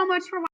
so much for watching.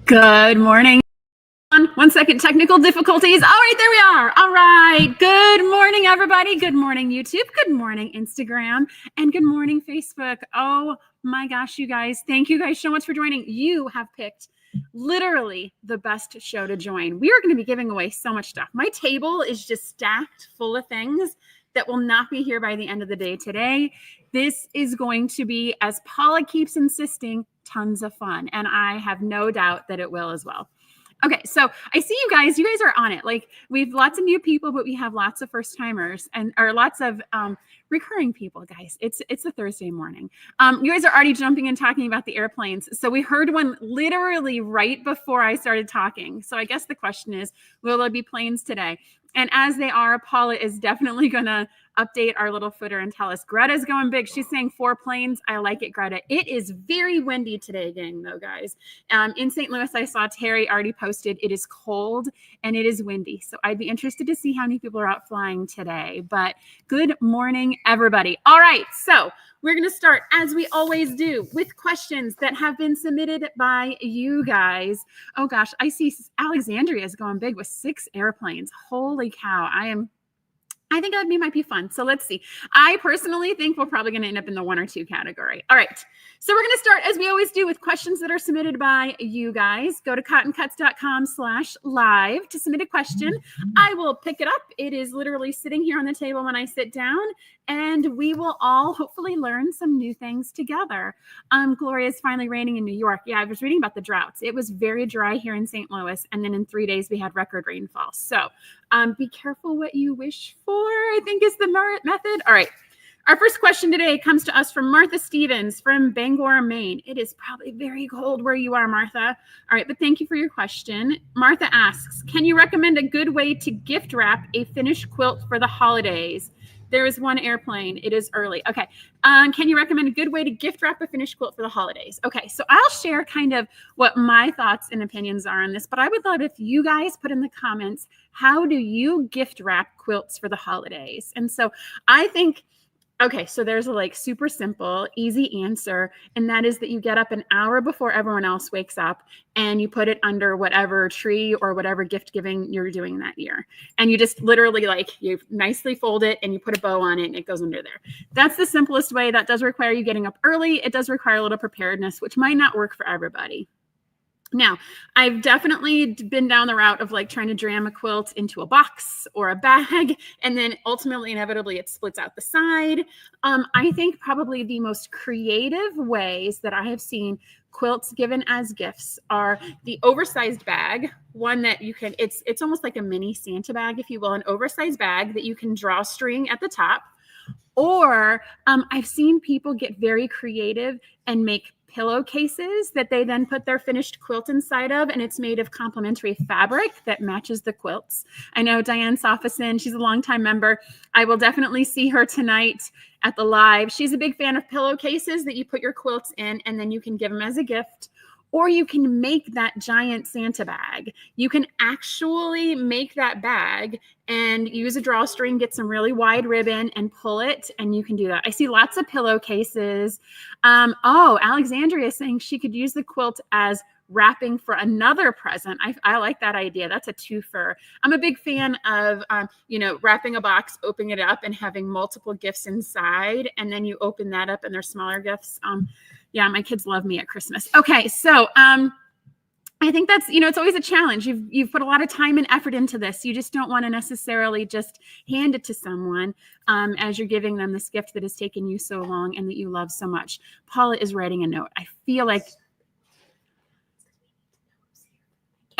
Good morning. 1 second, technical difficulties. All right, there we are. All right. Good morning, everybody. Good morning, YouTube. Good morning, Instagram. And good morning, Facebook. Oh my gosh, you guys. Thank you guys so much for joining. You have picked literally the best show to join. We are going to be giving away so much stuff. My table is just stacked full of things that will not be here by the end of the day today. This is going to be, as Paula keeps insisting, tons of fun. And I have no doubt that it will as well. Okay, so I see you guys are on it. Like, we have lots of new people, but we have lots of first timers or lots of recurring people, guys. It's a Thursday morning. You guys are already jumping and talking about the airplanes. So we heard one literally right before I started talking. So I guess the question is, will there be planes today? And as they are, Paula is definitely going to update our little footer and tell us. Greta's going big. She's saying 4 planes. I like it, Greta. It is very windy today, gang, though, guys. In St. Louis, I saw Terry already posted. It is cold and it is windy. So I'd be interested to see how many people are out flying today. But good morning, everybody. All right. So we're going to start, as we always do, with questions that have been submitted by you guys. Oh, gosh. I see Alexandria is going big with 6 airplanes. Holy cow. I think that might be fun. So let's see. I personally think we're probably going to end up in the 1 or 2 category. All right. So we're going to start, as we always do, with questions that are submitted by you guys. Go to cottoncuts.com/live to submit a question. I will pick it up. It is literally sitting here on the table when I sit down, and we will all hopefully learn some new things together. Gloria is finally raining in New York. Yeah, I was reading about the droughts. It was very dry here in St. Louis, and then in 3 days we had record rainfall. So be careful what you wish for, I think is the method. All right. Our first question today comes to us from Martha Stevens from Bangor, Maine. It is probably very cold where you are, Martha. All right, but thank you for your question. Martha asks, can you recommend a good way to gift wrap a finished quilt for the holidays? There is 1 airplane. It is early. Okay. Can you recommend a good way to gift wrap a finished quilt for the holidays? Okay. So I'll share kind of what my thoughts and opinions are on this, but I would love if you guys put in the comments, how do you gift wrap quilts for the holidays? And so I think, okay, so there's a super simple, easy answer. And that is that you get up an hour before everyone else wakes up and you put it under whatever tree or whatever gift giving you're doing that year. And you just literally you nicely fold it and you put a bow on it and it goes under there. That's the simplest way. That does require you getting up early. It does require a little preparedness, which might not work for everybody. Now, I've definitely been down the route of trying to jam a quilt into a box or a bag, and then ultimately, inevitably, it splits out the side. I think probably the most creative ways that I have seen quilts given as gifts are the oversized bag, one that you can, it's almost like a mini Santa bag, if you will, an oversized bag that you can draw string at the top. Or I've seen people get very creative and make pillowcases that they then put their finished quilt inside of, and it's made of complementary fabric that matches the quilts. I know Diane Sofison, she's a longtime member. I will definitely see her tonight at the live. She's a big fan of pillowcases that you put your quilts in, and then you can give them as a gift. Or you can make that giant Santa bag. You can actually make that bag and use a drawstring, get some really wide ribbon and pull it, and you can do that. I see lots of pillowcases. Oh, Alexandria is saying she could use the quilt as wrapping for another present. I like that idea. That's a twofer. I'm a big fan of, wrapping a box, opening it up, and having multiple gifts inside, and then you open that up and there's smaller gifts. Yeah, my kids love me at Christmas. Okay, so I think that's, it's always a challenge. You've put a lot of time and effort into this. You just don't want to necessarily just hand it to someone as you're giving them this gift that has taken you so long and that you love so much. Paula is writing a note. I feel like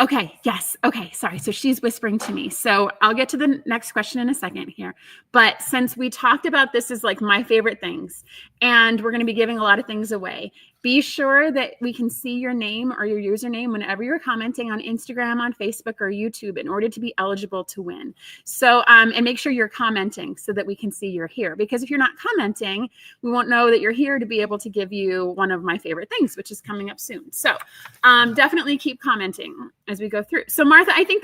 okay. Yes. Okay. Sorry. So she's whispering to me. So I'll get to the next question in a second here. But since we talked about this is like my favorite things, and we're going to be giving a lot of things away, be sure that we can see your name or your username whenever you're commenting on Instagram, on Facebook, or YouTube in order to be eligible to win. So, and make sure you're commenting so that we can see you're here. Because if you're not commenting, we won't know that you're here to be able to give you one of my favorite things, which is coming up soon. So definitely keep commenting as we go through. So Martha, I think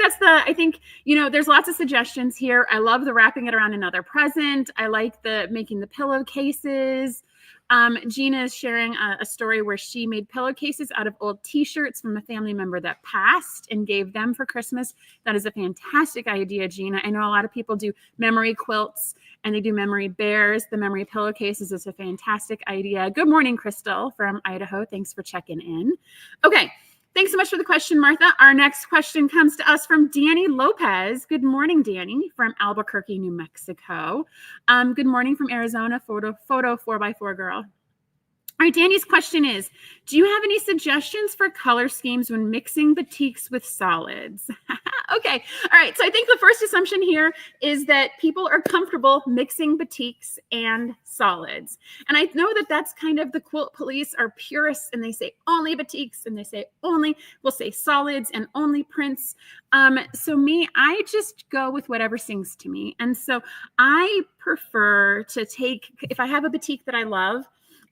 there's lots of suggestions here. I love the wrapping it around another present. I like the making the pillowcases. Gina is sharing a story where she made pillowcases out of old t-shirts from a family member that passed and gave them for Christmas. That is a fantastic idea, Gina. I know a lot of people do memory quilts and they do memory bears. The memory pillowcases is a fantastic idea. Good morning, Crystal from Idaho. Thanks for checking in. Okay. Thanks so much for the question, Martha. Our next question comes to us from Danny Lopez. Good morning, Danny, from Albuquerque, New Mexico. Good morning from Arizona, photo 4x4 girl. All right, Danny's question is, do you have any suggestions for color schemes when mixing batiks with solids? Okay, all right, so I think the first assumption here is that people are comfortable mixing batiks and solids. And I know that that's kind of the quilt police are purists and they say only batiks and they say we'll say solids and only prints. So me, I just go with whatever sings to me. And so I prefer to take, if I have a batik that I love,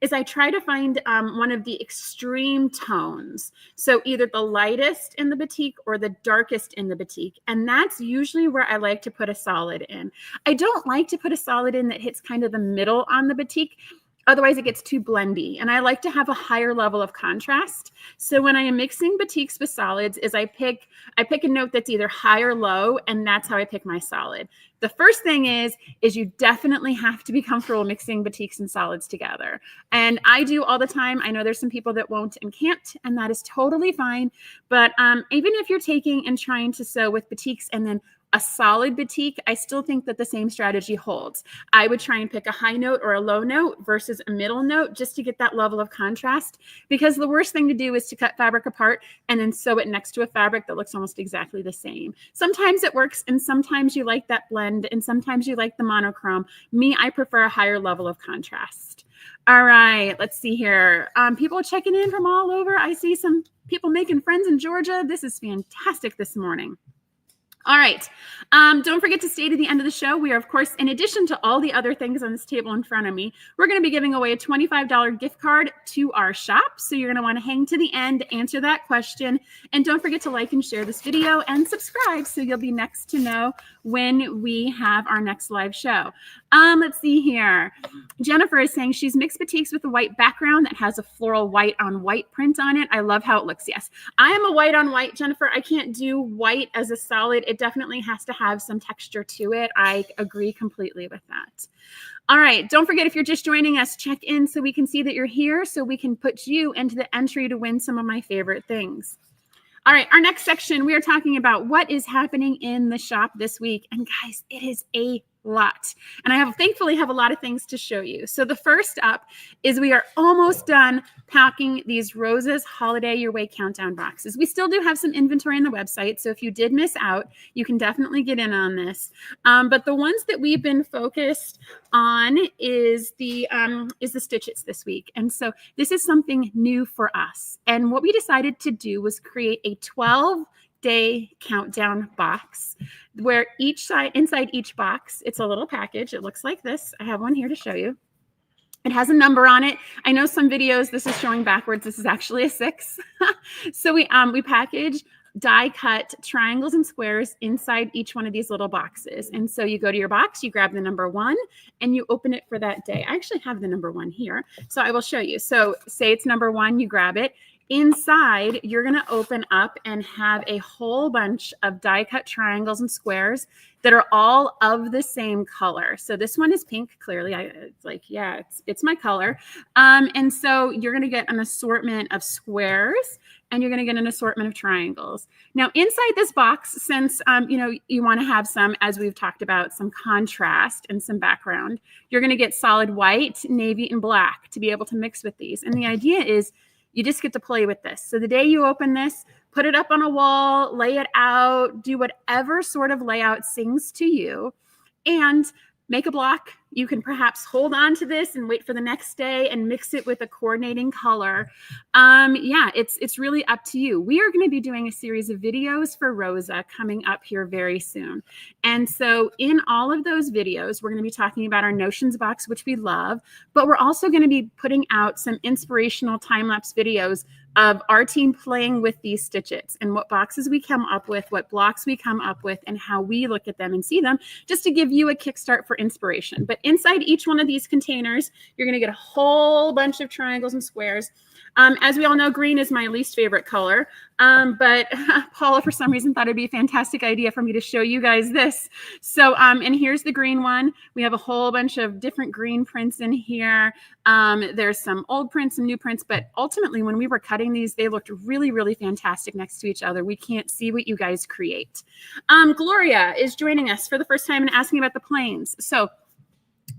is I try to find one of the extreme tones. So either the lightest in the batik or the darkest in the batik. And that's usually where I like to put a solid in. I don't like to put a solid in that hits kind of the middle on the batik. Otherwise, it gets too blendy. And I like to have a higher level of contrast. So when I am mixing batiks with solids, is I pick a note that's either high or low, and that's how I pick my solid. The first thing is you definitely have to be comfortable mixing batiks and solids together. And I do all the time. I know there's some people that won't and can't, and that is totally fine. But even if you're taking and trying to sew with batiks and then a solid batik, I still think that the same strategy holds. I would try and pick a high note or a low note versus a middle note just to get that level of contrast, because the worst thing to do is to cut fabric apart and then sew it next to a fabric that looks almost exactly the same. Sometimes it works and sometimes you like that blend and sometimes you like the monochrome. Me, I prefer a higher level of contrast. All right, let's see here. People checking in from all over. I see some people making friends in Georgia. This is fantastic this morning. All right. Don't forget to stay to the end of the show. We are, of course, in addition to all the other things on this table in front of me, we're going to be giving away a $25 gift card to our shop. So you're going to want to hang to the end, answer that question. And don't forget to like and share this video and subscribe so you'll be next to know when we have our next live show. Let's see here. Jennifer is saying she's mixed batiks with a white background that has a floral white on white print on it. I love how it looks. Yes, I am a white on white, Jennifer. I can't do white as a solid. It definitely has to have some texture to it. I agree completely with that. All right. Don't forget, if you're just joining us, check in so we can see that you're here so we can put you into the entry to win some of my favorite things. All right. Our next section, we are talking about what is happening in the shop this week. And guys, it is a lot. And I thankfully have a lot of things to show you. So the first up is we are almost done packing these Roses Holiday Your Way Countdown boxes. We still do have some inventory on the website, so if you did miss out, you can definitely get in on this. But the ones that we've been focused on is the stitches this week. And so this is something new for us. And what we decided to do was create a 12-day countdown box where inside each box, it's a little package. It looks like this. I have one here to show you. It has a number on it. I know some videos, this is showing backwards. This is actually a 6. So we package die cut triangles and squares inside each one of these little boxes. And so you go to your box, you grab the number 1 and you open it for that day. I actually have the number 1 here. So I will show you. So say it's number 1, you grab it. Inside, you're going to open up and have a whole bunch of die cut triangles and squares that are all of the same color. So this one is pink, clearly. It's like, yeah, it's my color. And so you're going to get an assortment of squares and you're going to get an assortment of triangles. Now, inside this box, since you want to have some, as we've talked about, some contrast and some background, you're going to get solid white, navy, and black to be able to mix with these. And the idea is you just get to play with this. So the day you open this, put it up on a wall, lay it out, do whatever sort of layout sings to you, and make a block. You can perhaps hold on to this and wait for the next day and mix it with a coordinating color. Yeah, it's really up to you. We are going to be doing a series of videos for Rosa coming up here very soon. And so in all of those videos, we're going to be talking about our Notions box, which we love, but we're also going to be putting out some inspirational time-lapse videos of our team playing with these stitches and what boxes we come up with, what blocks we come up with, and how we look at them and see them, just to give you a kickstart for inspiration. But inside each one of these containers, you're going to get a whole bunch of triangles and squares. As we all know, green is my least favorite color, but Paula, for some reason, thought it'd be a fantastic idea for me to show you guys this. So, and here's the green one. We have a whole bunch of different green prints in here. There's some old prints, some new prints, but ultimately, when we were cutting these, they looked really, really fantastic next to each other. We can't see what you guys create. Gloria is joining us for the first time and asking about the planes. So,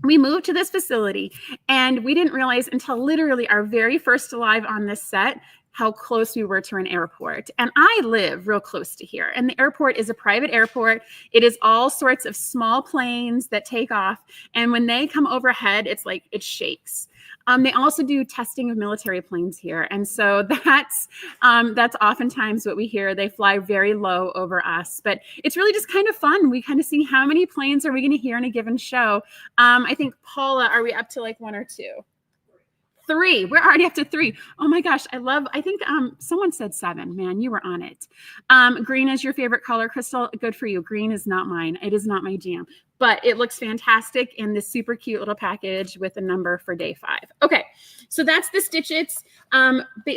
we moved to this facility and we didn't realize until literally our very first live on this set how close we were to an airport. And I live real close to here. And the airport is a private airport. It is all sorts of small planes that take off. And when they come overhead, it's like it shakes. They also do testing of military planes here. And so that's oftentimes what we hear. They fly very low over us, but it's really just kind of fun. We kind of see how many planes are we going to hear in a given show. I think, Paula, are we up to like 1 or 2? 3. We're already up to 3. Oh my gosh. I think someone said 7. Man, you were on it. Green is your favorite color, Crystal. Good for you. Green is not mine. It is not my jam, but it looks fantastic in this super cute little package with a number for day 5. Okay. So that's the stitches.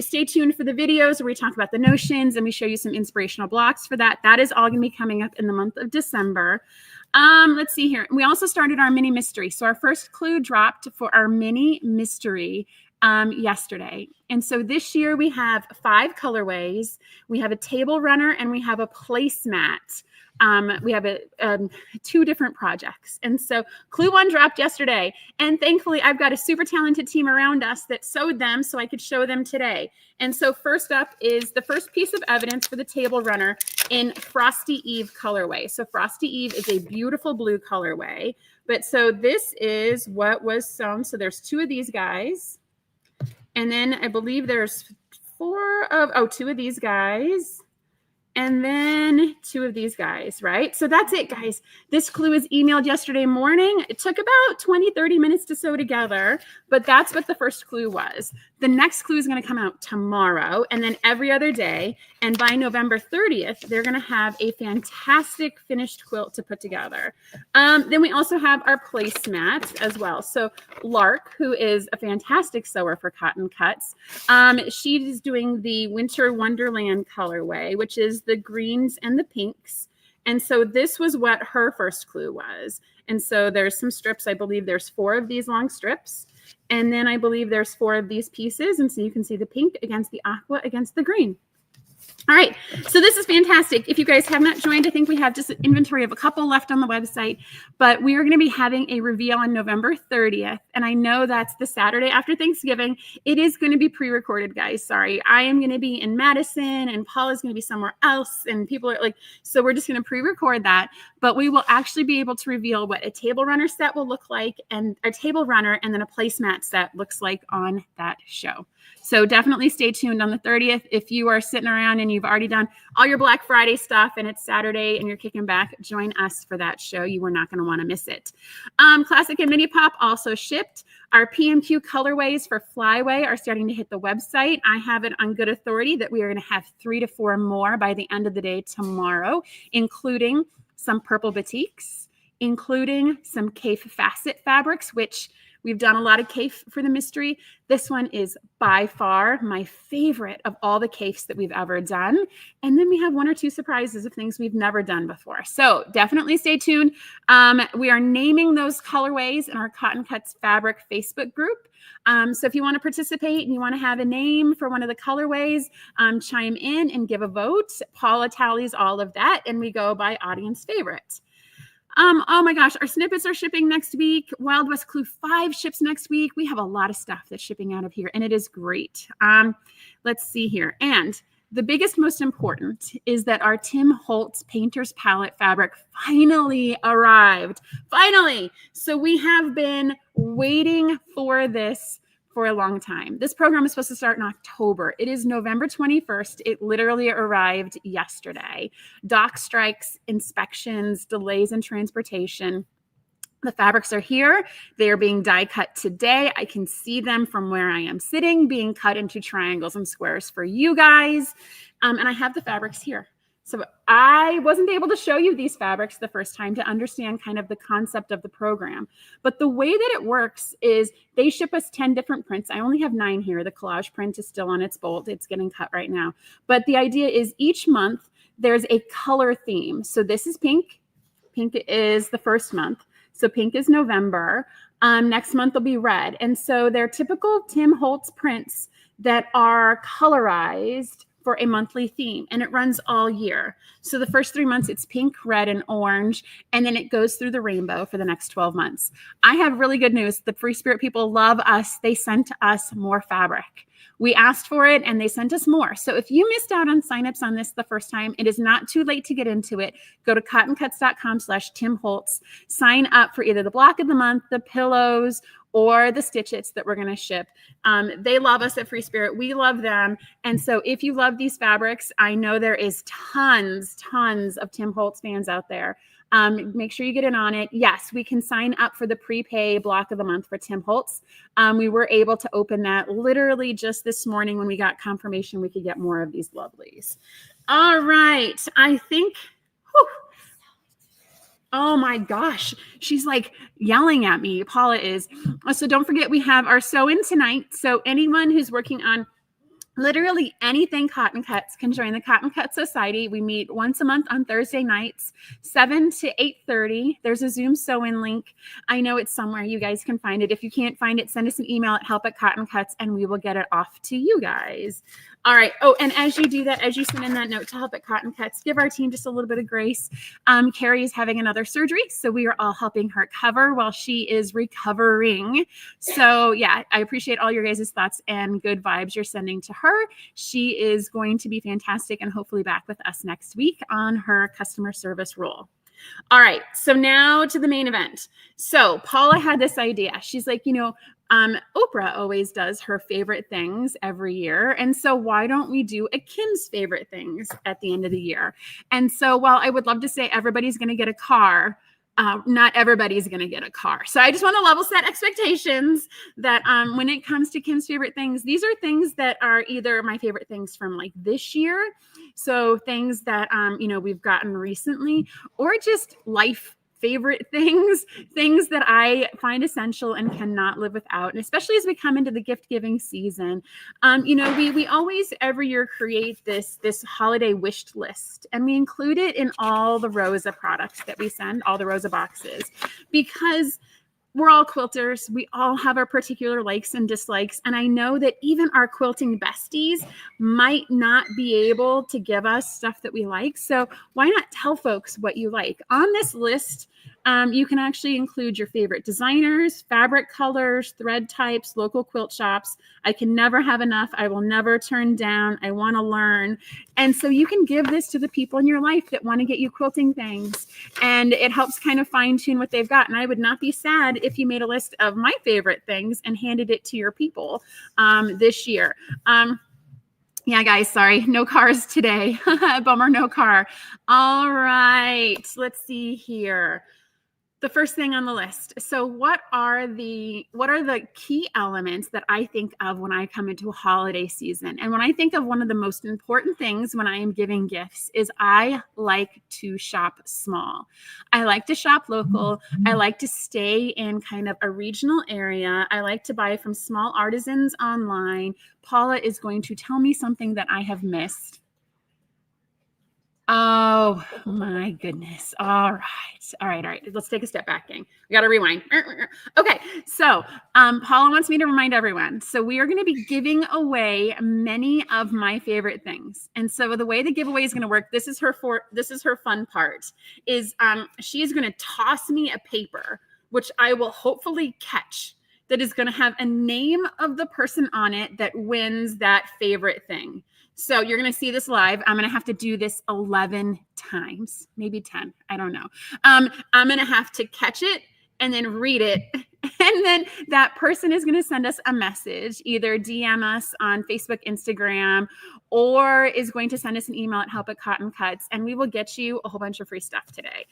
Stay tuned for the videos where we talk about the notions and we show you some inspirational blocks for that. That is all going to be coming up in the month of December. Let's see here. We also started our mini mystery. So our first clue dropped for our mini mystery yesterday. And so this year we have 5 colorways. We have a table runner and we have a placemat. We have 2 different projects. And so clue 1 dropped yesterday. And thankfully, I've got a super talented team around us that sewed them so I could show them today. And so first up is the first piece of evidence for the table runner in Frosty Eve colorway. So Frosty Eve is a beautiful blue colorway. But so this is what was sewn. So there's 2 of these guys. And then I believe there's 2 of these guys. And then 2 of these guys, right? So that's it, guys. This clue was emailed yesterday morning. It took about 20-30 minutes to sew together, but that's what the first clue was. The next clue is going to come out tomorrow and then every other day. And by November 30th, they're going to have a fantastic finished quilt to put together. Then we also have our placemats as well. So Lark, who is a fantastic sewer for cotton cuts, she's doing the Winter Wonderland colorway, which is the greens and the pinks. And so this was what her first clue was. And so there's some strips. I believe there's 4 of these long strips. And then I believe there's 4 of these pieces. And so you can see the pink against the aqua against the green. All right, so this is fantastic. If you guys have not joined, I think we have just an inventory of a couple left on the website, but we are going to be having a reveal on November 30th, and I know that's the Saturday after Thanksgiving. It is going to be pre-recorded, guys. Sorry, I am going to be in Madison, and Paula's going to be somewhere else, and people are like, so we're just going to pre-record that, but we will actually be able to reveal what a table runner set will look like, and a table runner, and then a placemat set looks like on that show. So definitely stay tuned on the 30th. If you are sitting around and you've already done all your Black Friday stuff and it's Saturday and you're kicking back, join us for that show. You are not going to want to miss it. Classic and Mini Pop also shipped. Our PMQ colorways for Flyway are starting to hit the website. I have it on good authority that we are going to have 3 to 4 more by the end of the day tomorrow, including some purple batiks, including some Cafe Facet fabrics, which we've done a lot of Cafe for the mystery. This one is by far my favorite of all the Cafes that we've ever done. And then we have 1 or 2 surprises of things we've never done before. So definitely stay tuned. We are naming those colorways in our Cotton Cuts Fabric Facebook group. So if you want to participate and you want to have a name for one of the colorways, chime in and give a vote. Paula tallies all of that, and we go by audience favorite. Oh my gosh, our snippets are shipping next week. Wild West Clue 5 ships next week. We have a lot of stuff that's shipping out of here, and it is great. Let's see here. And the biggest, most important is that our Tim Holtz Painter's Palette fabric finally arrived. Finally. So we have been waiting for this for a long time. This program is supposed to start in October. It is November 21st. It literally arrived yesterday. Dock strikes, inspections, delays in transportation. The fabrics are here. They are being die cut today. I can see them from where I am sitting, being cut into triangles and squares for you guys. And I have the fabrics here. So I wasn't able to show you these fabrics the first time to understand kind of the concept of the program. But the way that it works is they ship us 10 different prints. I only have 9 here. The collage print is still on its bolt. It's getting cut right now. But the idea is each month there's a color theme. So this is pink. Pink is the first month. So pink is November. Next month will be red. And so they're typical Tim Holtz prints that are colorized for a monthly theme, and it runs all year. So the first 3 months, it's pink, red, and orange, and then it goes through the rainbow for the next 12 months. I have really good news. The Free Spirit people love us. They sent us more fabric. We asked for it, and they sent us more. So if you missed out on signups on this the first time, it is not too late to get into it. Go to cottoncuts.com/Tim Holtz. Sign up for either the block of the month, the pillows, or the stitchets that we're going to ship. They love us at Free Spirit. We love them. And so if you love these fabrics, I know there is tons of Tim Holtz fans out there. Make sure you get in on it. Yes, we can sign up for the prepay block of the month for Tim Holtz. We were able to open that literally just this morning when we got confirmation we could get more of these lovelies. All right. I think, whew, oh my gosh, she's like yelling at me. Paula is. So don't forget, we have our sew-in tonight. So anyone who's working on literally anything Cotton Cuts can join the Cotton Cut Society. We meet once a month on Thursday nights, 7 to 8:30. There's a Zoom sew-in link. I know it's somewhere. You guys can find it. If you can't find it, send us an email at help@cottoncuts, and we will get it off to you guys. All right. Oh, and as you do that, as you send in that note to help at Cotton Cuts, give our team just a little bit of grace. Carrie is having another surgery, so we are all helping her cover while she is recovering. So yeah, I appreciate all your guys' thoughts and good vibes you're sending to her. She is going to be fantastic and hopefully back with us next week on her customer service role. All right. So now to the main event. So Paula had this idea. She's like, Oprah always does her favorite things every year. And so why don't we do a Kim's favorite things at the end of the year? And so while I would love to say everybody's going to get a car, not everybody's going to get a car. So I just want to level set expectations that when it comes to Kim's favorite things, these are things that are either my favorite things from like this year. So things that, we've gotten recently, or just life favorite things that I find essential and cannot live without. And especially as we come into the gift giving season, we always every year create this holiday wish list, and we include it in all the Rosa products that we send, all the Rosa boxes, because we're all quilters. We all have our particular likes and dislikes. And I know that even our quilting besties might not be able to give us stuff that we like. So why not tell folks what you like? On this list, you can actually include your favorite designers, fabric colors, thread types, local quilt shops. I can never have enough. I will never turn down. I want to learn. And so you can give this to the people in your life that want to get you quilting things. And it helps kind of fine tune what they've got. And I would not be sad if you made a list of my favorite things and handed it to your people this year. Yeah, guys, sorry, no cars today. Bummer, no car. All right, let's see here. The first thing on the list. So what are the key elements that I think of when I come into a holiday season? And when I think of one of the most important things when I am giving gifts is I like to shop small. I like to shop local. I like to stay in kind of a regional area. I like to buy from small artisans online. Paula is going to tell me something that I have missed. Oh my goodness. All right. Let's take a step back, gang. We got to rewind. Okay. So Paula wants me to remind everyone. So we are going to be giving away many of my favorite things. And so the way the giveaway is going to work, this is her fun part, is she is going to toss me a paper, which I will hopefully catch, that is going to have a name of the person on it that wins that favorite thing. So you're going to see this live. I'm going to have to do this 11 times, maybe 10. I don't know. I'm going to have to catch it and then read it. And then that person is going to send us a message, either DM us on Facebook, Instagram, or is going to send us an email at help@cottoncuts, and we will get you a whole bunch of free stuff today.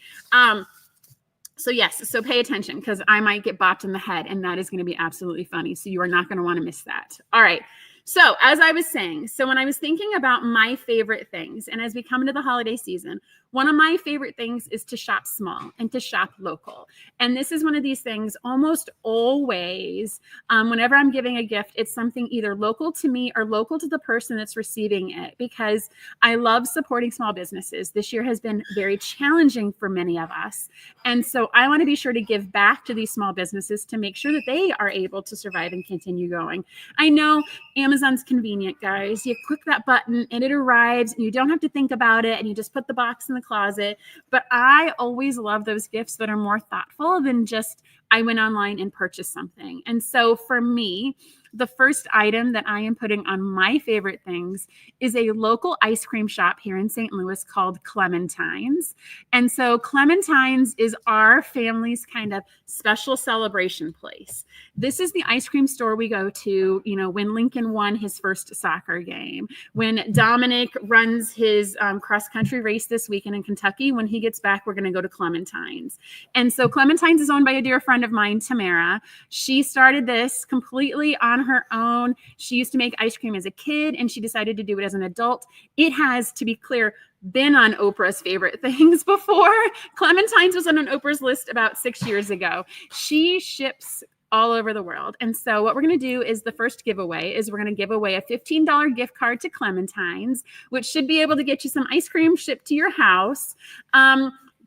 So yes, so pay attention, because I might get bopped in the head, and that is going to be absolutely funny. So you are not going to want to miss that. All right. So as I was saying, so when I was thinking about my favorite things, and as we come into the holiday season, one of my favorite things is to shop small and to shop local. And this is one of these things almost always, whenever I'm giving a gift, it's something either local to me or local to the person that's receiving it, because I love supporting small businesses. This year has been very challenging for many of us. And so I want to be sure to give back to these small businesses to make sure that they are able to survive and continue going. I know Amazon's convenient, guys. You click that button and it arrives, and you don't have to think about it, and you just put the box in the closet. But I always love those gifts that are more thoughtful than just I went online and purchased something. And so for me, the first item that I am putting on my favorite things is a local ice cream shop here in St. Louis called Clementine's. And so Clementine's is our family's kind of special celebration place. This is the ice cream store we go to, you know, when Lincoln won his first soccer game, when Dominic runs his cross-country race this weekend in Kentucky. When he gets back, we're going to go to Clementine's. And so Clementine's is owned by a dear friend of mine, Tamara. She started this completely on her own. She used to make ice cream as a kid, and she decided to do it as an adult. It has, to be clear, been on Oprah's favorite things before. Clementine's was on Oprah's list about 6 years ago. She ships all over the world. And so what we're going to do is the first giveaway is we're going to give away a $15 gift card to Clementine's, which should be able to get you some ice cream shipped to your house.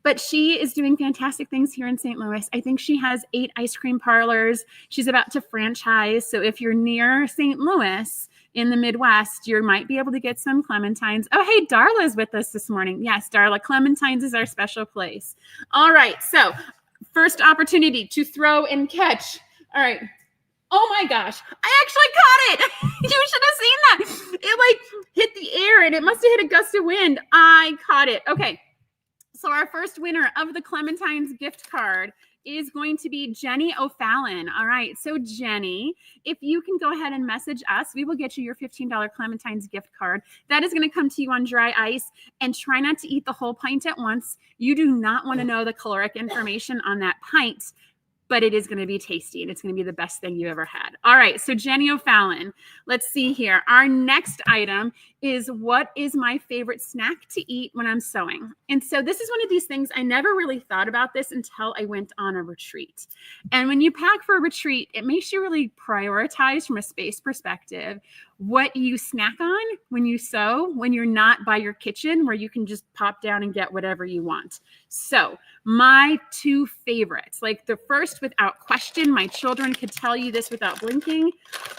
But she is doing fantastic things here in St. Louis. I think she has 8 ice cream parlors. She's about to franchise. So if you're near St. Louis in the Midwest, you might be able to get some Clementine's. Oh, hey, Darla is with us this morning. Yes, Darla, Clementine's is our special place. All right. So first opportunity to throw and catch. All right. Oh my gosh, I actually caught it. You should have seen that. It like hit the air, and it must have hit a gust of wind. I caught it. Okay. So our first winner of the Clementine's gift card is going to be Jenny O'Fallon. All right. So Jenny, if you can go ahead and message us, we will get you your $15 Clementine's gift card. That is going to come to you on dry ice, and try not to eat the whole pint at once. You do not want to know the caloric information on that pint, but it is going to be tasty, and it's going to be the best thing you ever had. All right. So Jenny O'Fallon, let's see here. Our next item is what is my favorite snack to eat when I'm sewing. And so this is one of these things, I never really thought about this until I went on a retreat. And when you pack for a retreat, it makes you really prioritize from a space perspective what you snack on when you sew, when you're not by your kitchen where you can just pop down and get whatever you want. So my two favorites, like the first without question, my children could tell you this without blinking.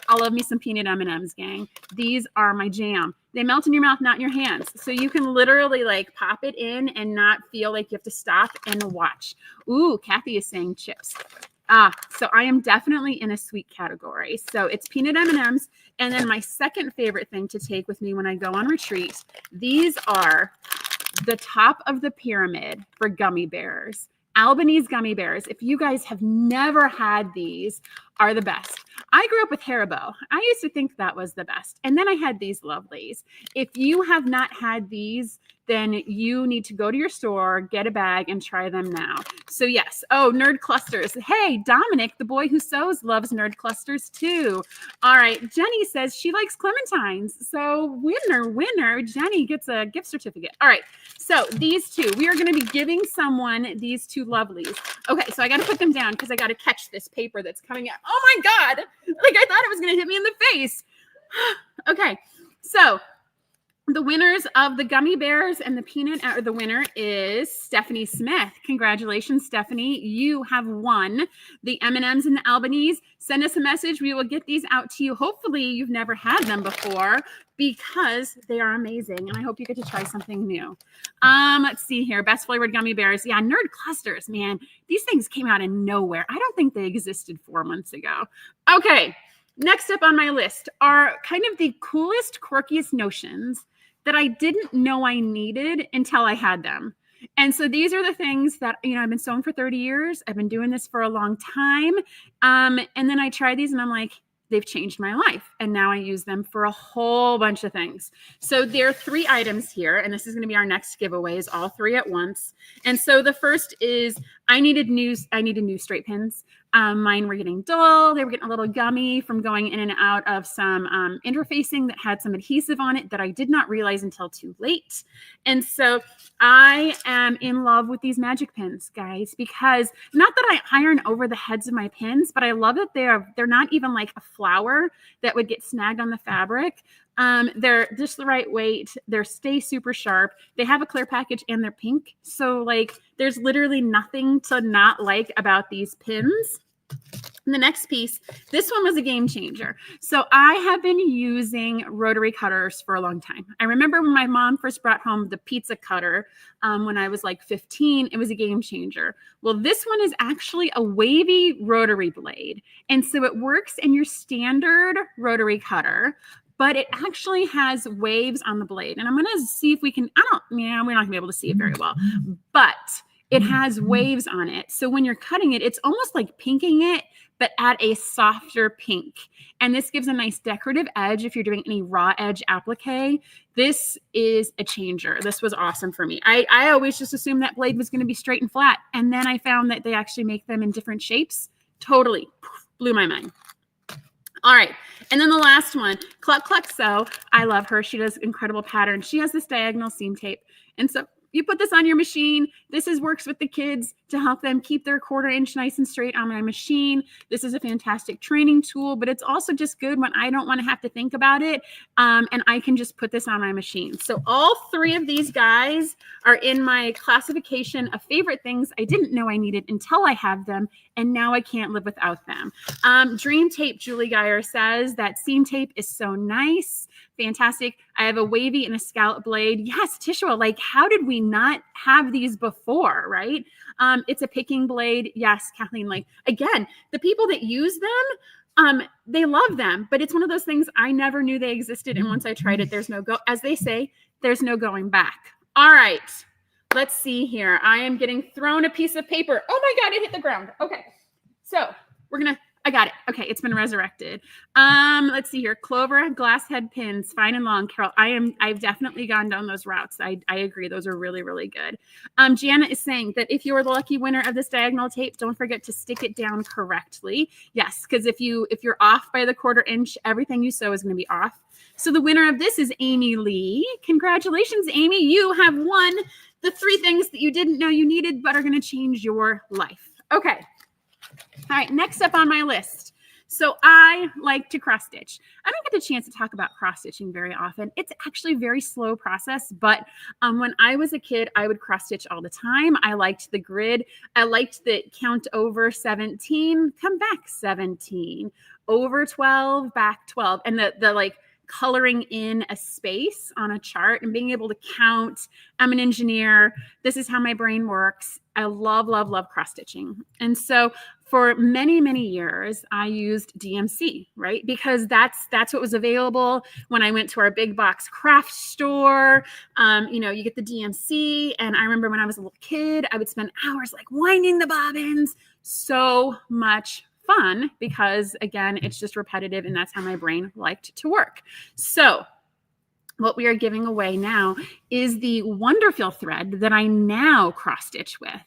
I love me some peanut M&Ms, gang. These are my jam. They melt in your mouth, not in your hands. So you can literally like pop it in and not feel like you have to stop and watch. Ooh, Kathy is saying chips. So I am definitely in a sweet category. So it's peanut M&Ms. And then my second favorite thing to take with me when I go on retreat, these are the top of the pyramid for gummy bears. Albanese gummy bears, if you guys have never had these, are the best. I grew up with Haribo. I used to think that was the best. And then I had these lovelies. If you have not had these, then you need to go to your store, get a bag, and try them now. So yes. Oh, nerd clusters. Hey, Dominic, the boy who sews, loves nerd clusters too. All right. Jenny says she likes clementines. So winner. Jenny gets a gift certificate. All right. So these two, we are going to be giving someone these two lovelies. Okay. So I got to put them down because I got to catch this paper that's coming out. Oh my God. Like I thought it was going to hit me in the face. Okay. So the winners of the gummy bears and the peanut, or the winner is Stephanie Smith. Congratulations, Stephanie. You have won the M&Ms and the Albanese. Send us a message. We will get these out to you. Hopefully you've never had them before because they are amazing. And I hope you get to try something new. Let's see here. Best flavored gummy bears. Yeah, nerd clusters, man. These things came out of nowhere. I don't think they existed 4 months ago. Okay. Next up on my list are kind of the coolest, quirkiest notions that I didn't know I needed until I had them. And so these are the things that, I've been sewing for 30 years. I've been doing this for a long time. And then I try these and I'm like, they've changed my life. And now I use them for a whole bunch of things. So there are 3 items here, and this is going to be our next giveaways, all 3 at once. And so the first is I needed new straight pins. Mine were getting dull. They were getting a little gummy from going in and out of some interfacing that had some adhesive on it that I did not realize until too late. And so I am in love with these magic pins, guys, because not that I iron over the heads of my pins, but I love that they're not even like a flower that would get snagged on the fabric. They're just the right weight. They stay super sharp. They have a clear package and they're pink. So like there's literally nothing to not like about these pins. And the next piece, this one was a game changer. So I have been using rotary cutters for a long time. I remember when my mom first brought home the pizza cutter when I was like 15, it was a game changer. Well, this one is actually a wavy rotary blade. And so it works in your standard rotary cutter, but it actually has waves on the blade. And I'm going to see if we can, we're not going to be able to see it very well, but it has waves on it. So when you're cutting it, it's almost like pinking it, but at a softer pink. And this gives a nice decorative edge if you're doing any raw edge applique. This is a changer. This was awesome for me. I always just assumed that blade was going to be straight and flat. And then I found that they actually make them in different shapes. Totally blew my mind. All right. And then the last one, Cluck Cluck Sew. I love her. She does incredible patterns. She has this diagonal seam tape. And so you put this on your machine. This works with the kids to help them keep their 1/4 inch nice and straight on my machine. This is a fantastic training tool, but it's also just good when I don't want to have to think about it. And I can just put this on my machine. So all 3 of these guys are in my classification of favorite things I didn't know I needed until I have them. And now I can't live without them. Dream Tape, Julie Geyer says that seam tape is so nice. Fantastic. I have a wavy and a scallop blade. Yes, Tishua, like how did we not have these before, right? It's a picking blade. Yes, Kathleen, like again, the people that use them, they love them, but it's one of those things I never knew they existed. And once I tried it, as they say, there's no going back. All right, let's see here. I am getting thrown a piece of paper. Oh my God, it hit the ground. Okay. So we're going to, I got it. Okay, it's been resurrected. Let's see here. Clover, glass head pins, fine and long. Carol, I've definitely gone down those routes. I agree. Those are really, really good. Gianna is saying that if you're the lucky winner of this diagonal tape, don't forget to stick it down correctly. Yes, because if you're off by the 1/4 inch, everything you sew is going to be off. So the winner of this is Amy Lee. Congratulations, Amy. You have won the 3 things that you didn't know you needed, but are going to change your life. Okay. All right, next up on my list. So I like to cross stitch. I don't get the chance to talk about cross stitching very often. It's actually a very slow process, but when I was a kid, I would cross stitch all the time. I liked the grid. I liked the count over 17, come back 17, over 12, back 12, and the like coloring in a space on a chart and being able to count. I'm an engineer. This is how my brain works. I love, love, love cross stitching. And so for many, many years, I used DMC, right? Because that's what was available when I went to our big box craft store. You get the DMC. And I remember when I was a little kid, I would spend hours like winding the bobbins. So much fun because, again, it's just repetitive and that's how my brain liked to work. So what we are giving away now is the Wonderful thread that I now cross stitch with.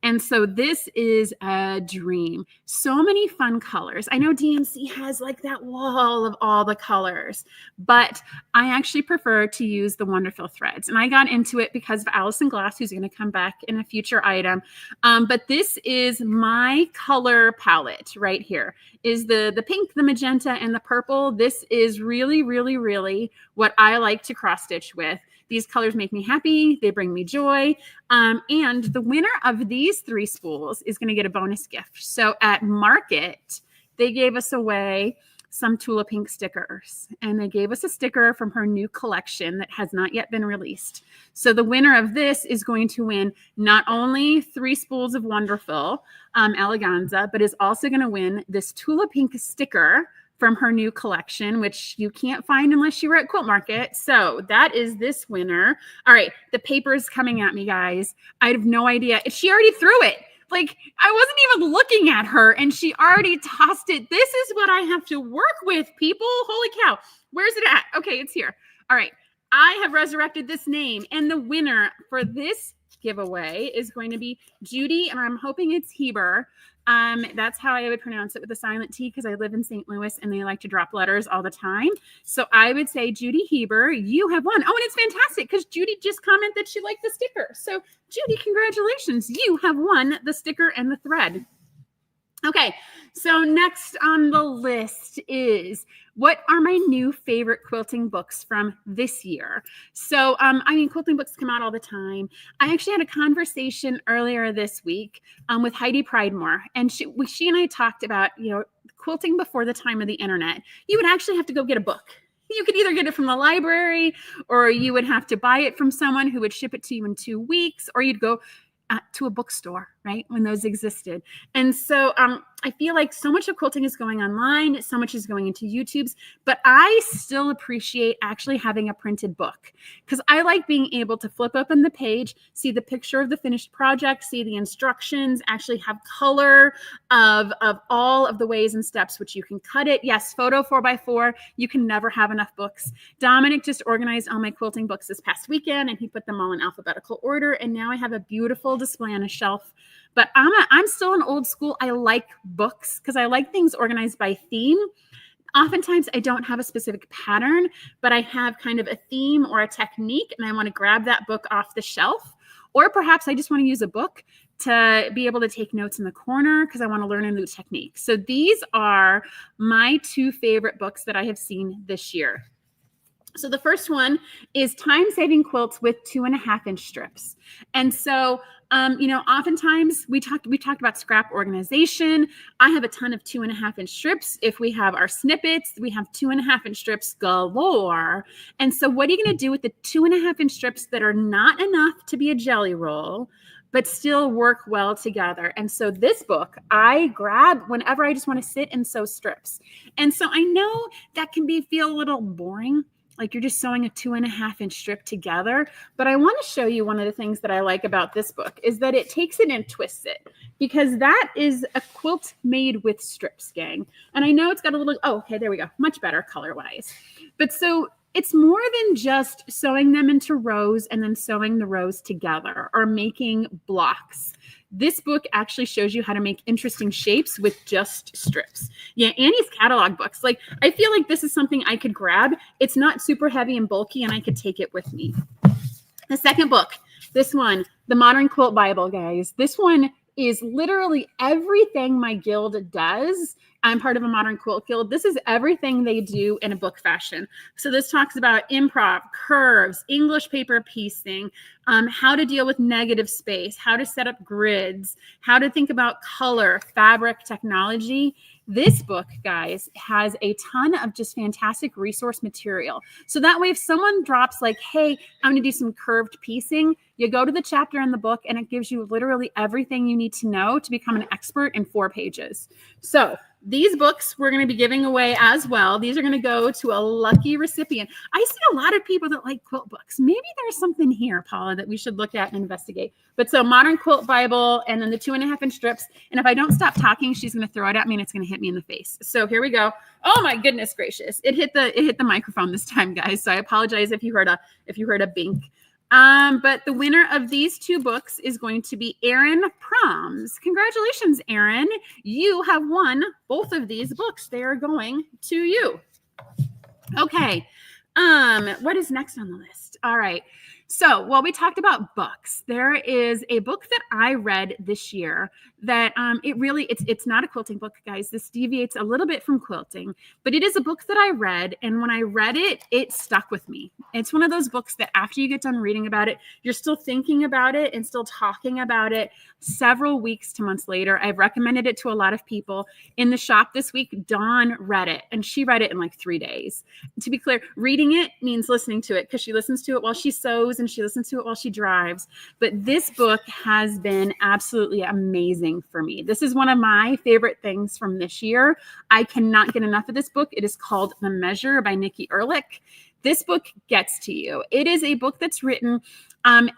And so this is a dream. So many fun colors. I know DMC has like that wall of all the colors, but I actually prefer to use the Wonderful threads. And I got into it because of Allison Glass, who's going to come back in a future item. But this is my color palette right here. Is the pink, the magenta, and the purple. This is really, really, really what I like to cross stitch with. These colors make me happy. They bring me joy. And the winner of these 3 spools is going to get a bonus gift. So at Market, they gave us away some Tula Pink stickers. And they gave us a sticker from her new collection that has not yet been released. So the winner of this is going to win not only 3 spools of Wonderful Eleganza, but is also going to win this Tula Pink sticker from her new collection, which you can't find unless you were at Quilt Market. So that is this winner. All right, the paper is coming at me, guys. I have no idea. She already threw it. Like, I wasn't even looking at her, and she already tossed it. This is what I have to work with, people. Holy cow. Where's it at? Okay, it's here. All right, I have resurrected this name, and the winner for this giveaway is going to be Judy, and I'm hoping it's Heber. That's how I would pronounce it with a silent T because I live in St. Louis and they like to drop letters all the time. So I would say, Judy Heber, you have won. Oh, and it's fantastic because Judy just commented that she liked the sticker. So Judy, congratulations. You have won the sticker and the thread. Okay, so next on the list is what are my new favorite quilting books from this year? So, quilting books come out all the time. I actually had a conversation earlier this week with Heidi Pridemore, and she and I talked about, quilting before the time of the internet. You would actually have to go get a book. You could either get it from the library, or you would have to buy it from someone who would ship it to you in 2 weeks, or you'd go to a bookstore, right, when those existed. And so I feel like so much of quilting is going online, so much is going into YouTube's, but I still appreciate actually having a printed book because I like being able to flip open the page, see the picture of the finished project, see the instructions, actually have color of all of the ways and steps which you can cut it. Yes, photo 4x4, you can never have enough books. Dominic just organized all my quilting books this past weekend and he put them all in alphabetical order. And now I have a beautiful display on a shelf. But I'm still an old school. I like books because I like things organized by theme. Oftentimes I don't have a specific pattern, but I have kind of a theme or a technique and I want to grab that book off the shelf. Or perhaps I just want to use a book to be able to take notes in the corner because I want to learn a new technique. So these are my 2 favorite books that I have seen this year. So the first one is Time Saving Quilts with 2.5-inch strips. And so, oftentimes we talked about scrap organization. I have a ton of 2.5-inch strips. If we have our snippets, we have 2.5-inch strips galore. And so what are you going to do with the 2.5-inch strips that are not enough to be a jelly roll, but still work well together? And so this book I grab whenever I just want to sit and sew strips. And so I know that can feel a little boring. like you're just sewing a 2.5-inch strip together. But I want to show you one of the things that I like about this book is that it takes it and twists it, because that is a quilt made with strips, gang. And I know it's got a little, oh, okay, there we go. Much better color-wise. But so it's more than just sewing them into rows and then sewing the rows together or making blocks. This book actually shows you how to make interesting shapes with just strips. Yeah, Annie's catalog books. Like, I feel like this is something I could grab. It's not super heavy and bulky, and I could take it with me. The second book, this one, The Modern Quilt Bible, guys. This one is literally everything my guild does. I'm part of a modern quilt guild. This is everything they do in a book fashion. So this talks about improv, curves, English paper piecing, how to deal with negative space, how to set up grids, how to think about color, fabric, technology. This book, guys, has a ton of just fantastic resource material. So that way, if someone drops like, hey, I'm going to do some curved piecing, you go to the chapter in the book and it gives you literally everything you need to know to become an expert in 4 pages. So these books we're going to be giving away as well. These are going to go to a lucky recipient. I see a lot of people that like quilt books. Maybe there's something here, Paula, that we should look at and investigate. But so Modern Quilt Bible and then the 2.5-inch strips. And if I don't stop talking, she's going to throw it at me and it's going to hit me in the face. So here we go. Oh my goodness gracious. It hit the microphone this time, guys. So I apologize if you heard a bink. But the winner of these 2 books is going to be Erin Proms. Congratulations, Erin. You have won both of these books. They are going to you. Okay. What is next on the list? All right. So while we talked about books, there is a book that I read this year that it's not a quilting book, guys. This deviates a little bit from quilting, but it is a book that I read. And when I read it, it stuck with me. It's one of those books that after you get done reading about it, you're still thinking about it and still talking about it several weeks to months later. I've recommended it to a lot of people. In the shop this week, Dawn read it and she read it in like 3 days. To be clear, reading it means listening to it because she listens to it while she sews and she listens to it while she drives. But this book has been absolutely amazing for me. This is one of my favorite things from this year. I cannot get enough of this book. It is called The Measure by Nikki Ehrlich. This book gets to you. It is a book that's written,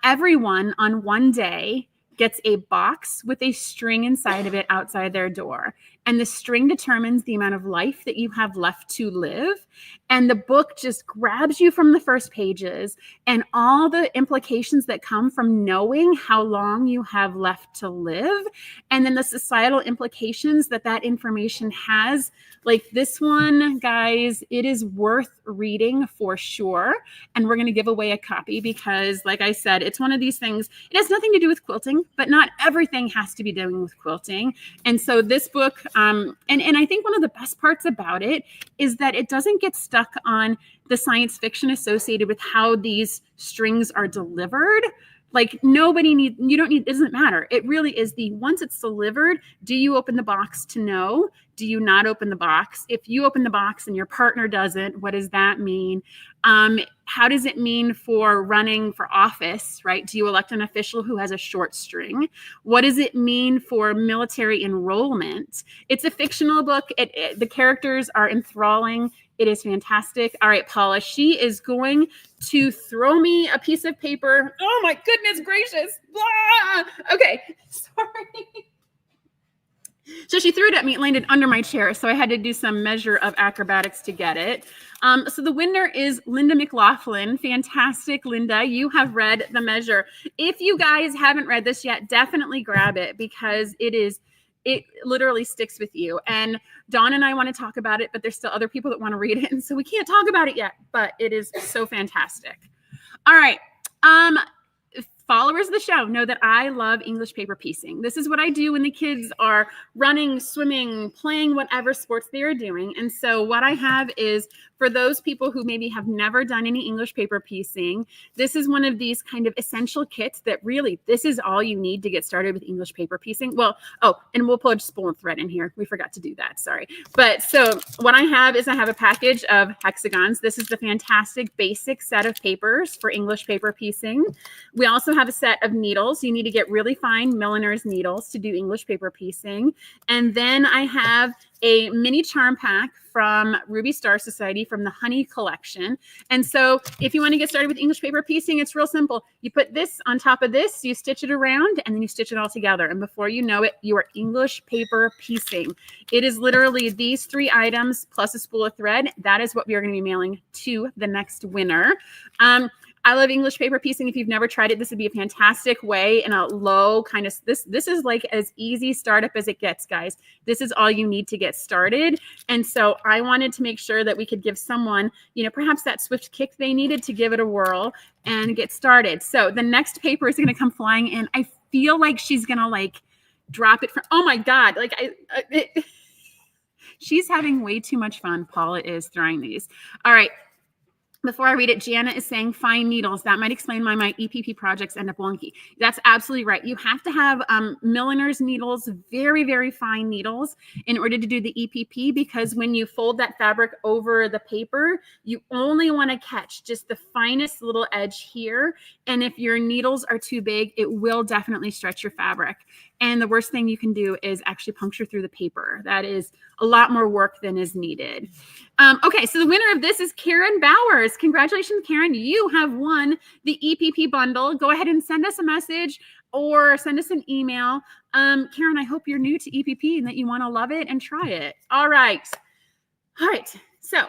everyone on one day gets a box with a string inside of it outside their door. And the string determines the amount of life that you have left to live. And the book just grabs you from the first pages and all the implications that come from knowing how long you have left to live. And then the societal implications that that information has. Like this one, guys, it is worth reading for sure. And we're going to give away a copy because, like I said, it's one of these things. It has nothing to do with quilting, but not everything has to be doing with quilting. And so this book, and I think one of the best parts about it is that it doesn't get stuck on the science fiction associated with how these strings are delivered. Like it doesn't matter. It really is once it's delivered, do you open the box to know? Do you not open the box? If you open the box and your partner doesn't, what does that mean? How does it mean for running for office, right? Do you elect an official who has a short string? What does it mean for military enrollment? It's a fictional book. The characters are enthralling. It is fantastic. All right, Paula, she is going to throw me a piece of paper. Oh my goodness gracious. Ah! Okay, sorry. So she threw it at me. It landed under my chair. So I had to do some measure of acrobatics to get it. So the winner is Linda McLaughlin. Fantastic, Linda. You have read The Measure. If you guys haven't read this yet, definitely grab it because it literally sticks with you. And Dawn and I want to talk about it, but there's still other people that want to read it. And so we can't talk about it yet, but it is so fantastic. All right. Followers of the show know that I love English paper piecing. This is what I do when the kids are running, swimming, playing whatever sports they are doing. And so what I have is for those people who maybe have never done any English paper piecing, this is one of these kind of essential kits that really, this is all you need to get started with English paper piecing. Well, and we'll put a spool and thread in here. We forgot to do that, sorry. But so what I have is I have a package of hexagons. This is the fantastic basic set of papers for English paper piecing. We also have a set of needles. You need to get really fine milliner's needles to do English paper piecing. And then I have a mini charm pack from Ruby Star Society from the Honey collection. And so if you want to get started with English paper piecing, it's real simple. You put this on top of this, you stitch it around, and then you stitch it all together. And before you know it, you are English paper piecing. It is literally these 3 items plus a spool of thread. That is what we are going to be mailing to the next winner. I love English paper piecing. If you've never tried it, this would be a fantastic way in a low kind of, this is like as easy startup as it gets, guys. This is all you need to get started. And so I wanted to make sure that we could give someone, you know, perhaps that swift kick they needed to give it a whirl and get started. So the next paper is going to come flying in. I feel like she's going to like drop it from, oh my God. Like she's having way too much fun. Paula is throwing these. All right. Before I read it, Jana is saying fine needles. That might explain why my EPP projects end up wonky. That's absolutely right. You have to have milliner's needles, very, very fine needles in order to do the EPP, because when you fold that fabric over the paper, you only want to catch just the finest little edge here. And if your needles are too big, it will definitely stretch your fabric. And the worst thing you can do is actually puncture through the paper. That is a lot more work than is needed. Okay, so the winner of this is Karen Bowers. Congratulations, Karen. You have won the EPP bundle. Go ahead and send us a message or send us an email. Karen, I hope you're new to EPP and that you want to love it and try it. All right. So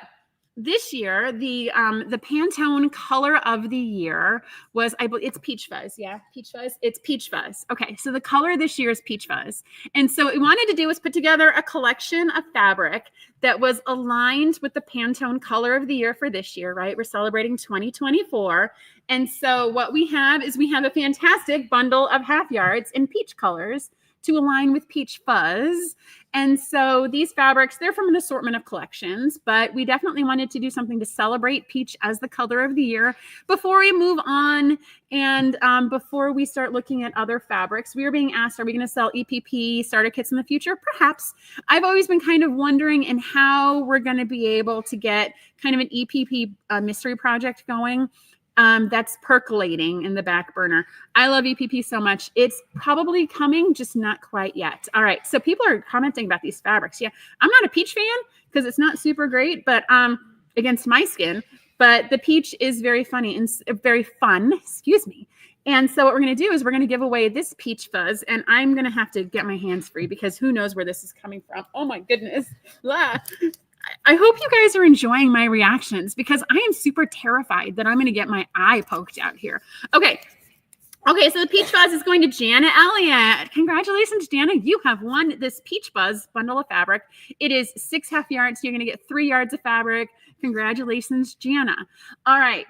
this year, the Pantone color of the year was, I believe it's Peach Fuzz. Yeah, Peach Fuzz. It's Peach Fuzz. Okay, so the color this year is Peach Fuzz. And so what we wanted to do was put together a collection of fabric that was aligned with the Pantone color of the year for this year, right? We're celebrating 2024. And so what we have is we have a fantastic bundle of half yards in peach colors to align with Peach Fuzz. And so these fabrics, they're from an assortment of collections, but we definitely wanted to do something to celebrate peach as the color of the year. Before we move on and before we start looking at other fabrics, we were being asked, are we going to sell EPP starter kits in the future? Perhaps. I've always been kind of wondering in how we're going to be able to get kind of an EPP mystery project going. That's percolating in the back burner. I love EPP so much. It's probably coming, just not quite yet. All right. So people are commenting about these fabrics. Yeah. I'm not a peach fan because it's not super great, but against my skin, but the peach is very funny and very fun. Excuse me. And so what we're going to do is we're going to give away this Peach Fuzz, and I'm going to have to get my hands free because who knows where this is coming from. Oh my goodness. I hope you guys are enjoying my reactions because I am super terrified that I'm going to get my eye poked out here. Okay, so the Peach Fuzz is going to Jana Elliott. Congratulations, Jana. You have won this Peach Fuzz bundle of fabric. It is 6 half yards. So you're going to get 3 yards of fabric. Congratulations, Jana. All right.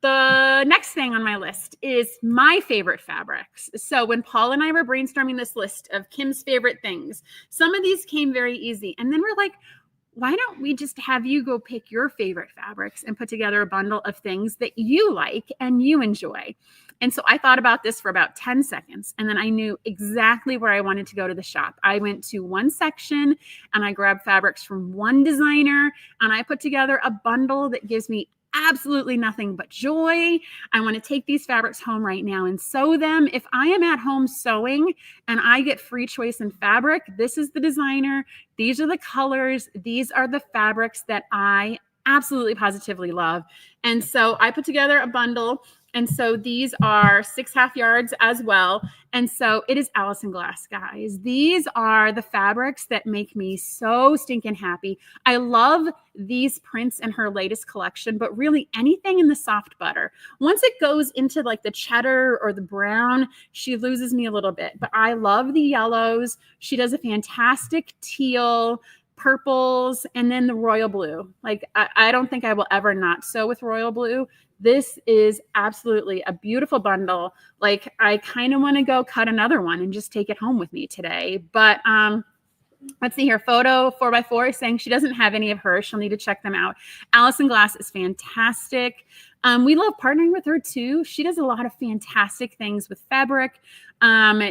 The next thing on my list is my favorite fabrics. So when Paul and I were brainstorming this list of Kim's favorite things, some of these came very easy. And then we're like, why don't we just have you go pick your favorite fabrics and put together a bundle of things that you like and you enjoy? And so I thought about this for about 10 seconds, and then I knew exactly where I wanted to go to the shop. I went to one section and I grabbed fabrics from one designer, and I put together a bundle that gives me absolutely nothing but joy. I want to take these fabrics home right now and sew them. If I am at home sewing and I get free choice in fabric, this is the designer. These are the colors. These are the fabrics that I absolutely positively love. And so I put together a bundle. And so these are 6 half yards as well. And so it is Allison Glass, guys. These are the fabrics that make me so stinking happy. I love these prints in her latest collection, but really anything in the soft butter. Once it goes into like the cheddar or the brown, she loses me a little bit. But I love the yellows. She does a fantastic teal, purples, and then the royal blue. Like I don't think I will ever not sew with royal blue. This is absolutely a beautiful bundle. Like I kind of want to go cut another one and just take it home with me today. But let's see here. Photo 4x4 is saying she doesn't have any of hers. She'll need to check them out. Allison Glass is fantastic. We love partnering with her too. She does a lot of fantastic things with fabric.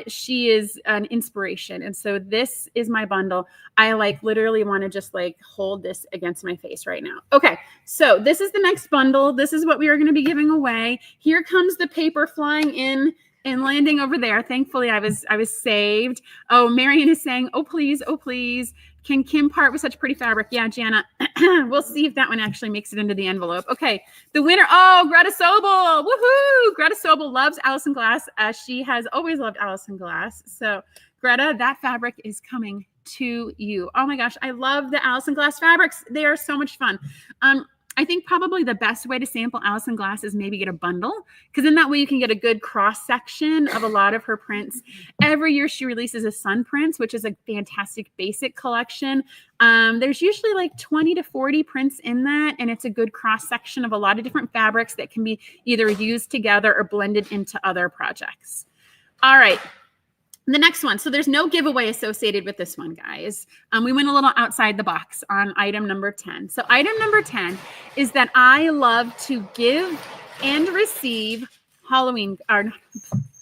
She is an inspiration. And so this is my bundle. I like literally want to just like hold this against my face right now. Okay. So this is the next bundle. This is what we are going to be giving away. Here comes the paper flying in and landing over there. Thankfully I was saved. Oh, Marion is saying, oh, please. Can Kim part with such pretty fabric? Yeah, Jana, we'll see if that one actually makes it into the envelope. Okay, the winner. Oh, Greta Sobel. Woohoo! Greta Sobel loves Allison Glass. She has always loved Allison Glass. So Greta, that fabric is coming to you. Oh my gosh, I love the Allison Glass fabrics. They are so much fun. I think probably the best way to sample Allison Glass is maybe get a bundle, because in that way you can get a good cross section of a lot of her prints. Every year she releases a sun prints, which is a fantastic basic collection. There's usually like 20 to 40 prints in that, and it's a good cross section of a lot of different fabrics that can be either used together or blended into other projects. All right. The next one. So there's no giveaway associated with this one, guys. We went a little outside the box on item number 10. So item number 10 is that I love to give and receive Halloween, or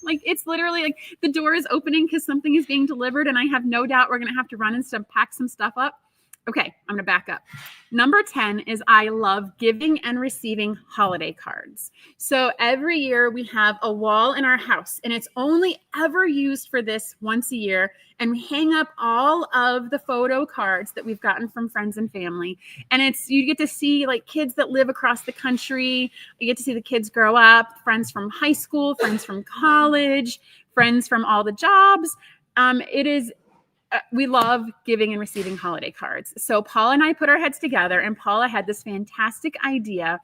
like it's literally like the door is opening because something is being delivered, and I have no doubt we're going to have to run and pack some stuff up. Okay, I'm going to back up. Number 10 is I love giving and receiving holiday cards. So every year we have a wall in our house, and it's only ever used for this once a year. And we hang up all of the photo cards that we've gotten from friends and family. And you get to see like kids that live across the country. You get to see the kids grow up, friends from high school, friends from college, friends from all the jobs. We love giving and receiving holiday cards. So Paula and I put our heads together, and Paula had this fantastic idea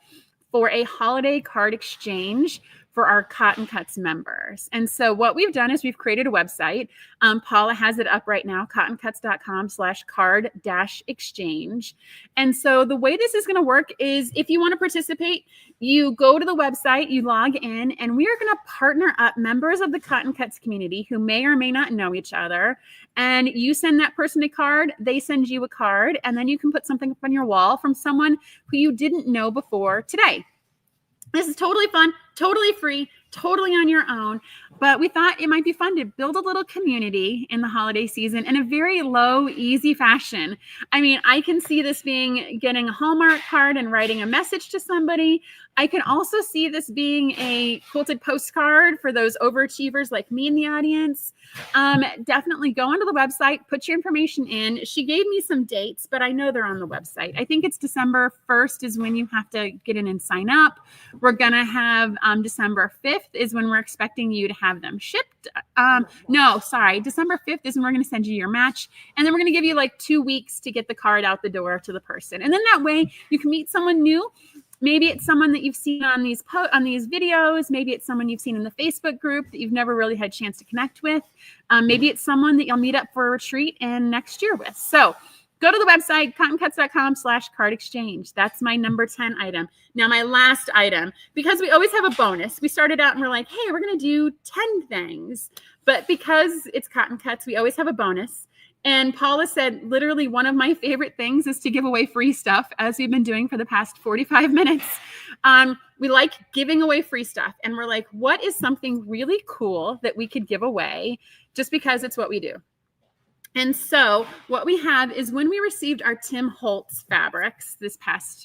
for a holiday card exchange for our Cotton Cuts members. And so what we've done is we've created a website. Paula has it up right now, cottoncuts.com/card-exchange. And so the way this is going to work is if you want to participate, you go to the website, you log in, and we are going to partner up members of the Cotton Cuts community who may or may not know each other. And you send that person a card, they send you a card, and then you can put something up on your wall from someone who you didn't know before today. This is totally fun, totally free, totally on your own. But we thought it might be fun to build a little community in the holiday season in a very low, easy fashion. I mean, I can see this being getting a Hallmark card and writing a message to somebody. I can also see this being a quilted postcard for those overachievers like me in the audience. Definitely go onto the website, put your information in. She gave me some dates, but I know they're on the website. I think it's December 1st is when you have to get in and sign up. We're going to have December 5th is when we're expecting you to have them shipped. December 5th is when we're going to send you your match. And then we're going to give you like 2 weeks to get the card out the door to the person. And then that way you can meet someone new. Maybe it's someone that you've seen on these videos. Maybe it's someone you've seen in the Facebook group that you've never really had a chance to connect with. Maybe it's someone that you'll meet up for a retreat and next year with. So go to the website, cottoncuts.com/card-exchange. That's my number 10 item. Now, my last item, because we always have a bonus. We started out and we're like, hey, we're going to do 10 things. But because it's Cotton Cuts, we always have a bonus. And Paula said, literally, one of my favorite things is to give away free stuff, as we've been doing for the past 45 minutes. We like giving away free stuff. And we're like, what is something really cool that we could give away just because it's what we do? And so what we have is when we received our Tim Holtz fabrics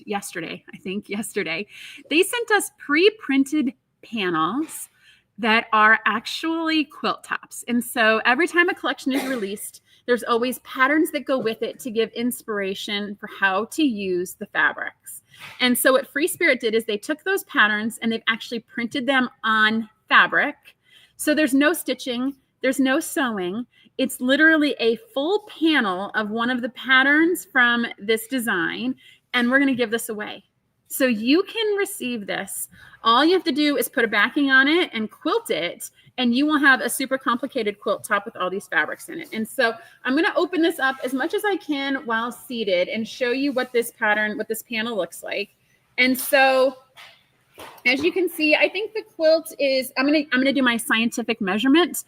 yesterday, they sent us pre-printed panels that are actually quilt tops. And so every time a collection is released, there's always patterns that go with it to give inspiration for how to use the fabrics. And so what Free Spirit did is they took those patterns and they've actually printed them on fabric. So there's no stitching, there's no sewing. It's literally a full panel of one of the patterns from this design, and we're going to give this away. So you can receive this. All you have to do is put a backing on it and quilt it, and you will have a super complicated quilt top with all these fabrics in it. And so I'm going to open this up as much as I can while seated and show you what this panel looks like. And so as you can see, I think the quilt is, I'm going to do my scientific measurement.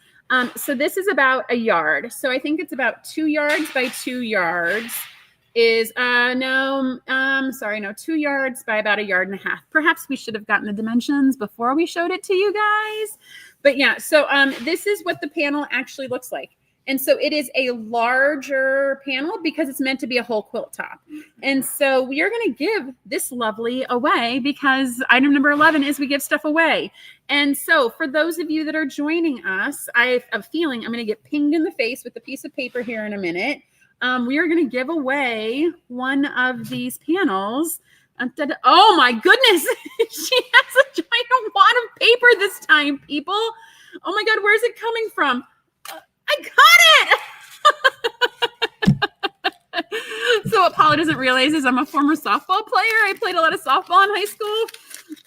So this is about a yard. So I think it's about 2 yards by 2 yards. is no, sorry, no, 2 yards by about 1.5 yards. Perhaps we should have gotten the dimensions before we showed it to you guys. But yeah, so this is what the panel actually looks like. And so it is a larger panel because it's meant to be a whole quilt top. And so we are going to give this lovely away because item number 11 is we give stuff away. And so for those of you that are joining us, I have a feeling I'm going to get pinged in the face with a piece of paper here in a minute. We are going to give away one of these panels. Oh my goodness. She has a giant wad of paper this time, people. Oh my God, where's it coming from? I got it. So what Paula doesn't realize is I'm a former softball player. I played a lot of softball in high school.